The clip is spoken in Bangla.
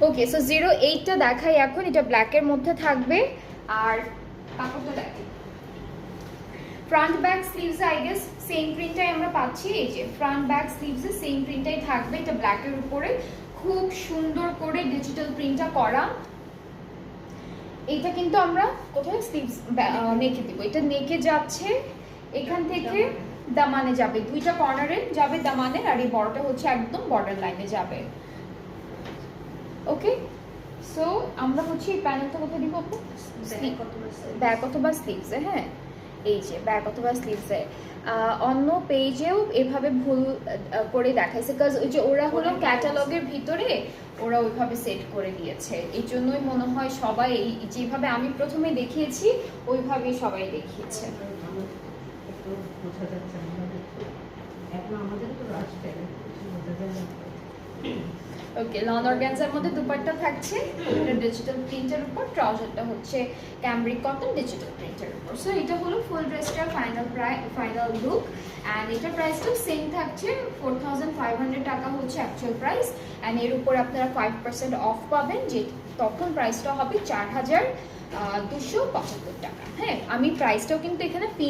ওকে, সো 08টা দেখাই এখন। এটা ব্ল্যাকের মধ্যে থাকবে। আর কাপড়টা দেখি, front back sleeves I guess same প্রিন্টটাই আমরা পাচ্ছি। এই যে ফ্রন্ট ব্যাক স্লিভসে সেম প্রিন্টটাই থাকবে। এটা ব্ল্যাকের উপরে খুব সুন্দর করে ডিজিটাল প্রিন্টটা করা। এটা কিন্তু আমরা কোথায় স্লিভস নেকে দিব, এটা নেকে যাচ্ছে, এখান থেকে দামানে যাবে, দুইটা কর্নারে যাবে দামানের, আর এই বড়টা হচ্ছে একদম বর্ডার লাইনে যাবে। ওকে, সো আমরা হচ্ছে এই প্যানেলটা কোথায় দিব আপু? ব্যাক অথবা স্লিভসে। হ্যাঁ, এই যে ব্যাক অথবা স্লিভসে। অন্য পেজেও এভাবে ভুল করে দেখাইছে, কাজ ওই যে ওরা হলো ক্যাটালগের ভিতরে ওরা ওইভাবে সেট করে দিয়েছে। এই জন্যই মনে হয় সবাই যেভাবে আমি প্রথমে দেখিয়েছি ওইভাবেই সবাই দেখিয়েছে। ওকে, লন অর্গানজার মধ্যে দুপাট্টা থাকছে, এটা ডিজিটাল প্রিন্টের উপর, ট্রাউজারটা হচ্ছে ক্যামব্রিক কটন ডিজিটাল প্রিন্টের উপর। সো এটা হলো ফুল ড্রেসটার ফাইনাল লুক। অ্যান্ড এটার প্রাইসটাও সেম থাকছে, 4500 টাকা হচ্ছে অ্যাকচুয়াল প্রাইস। অ্যান্ড এর উপর আপনারা 5% অফ পাবেন, যে তখন প্রাইসটা হবে 4275 টাকা। হ্যাঁ, আমি প্রাইসটাও কিন্তু এখানে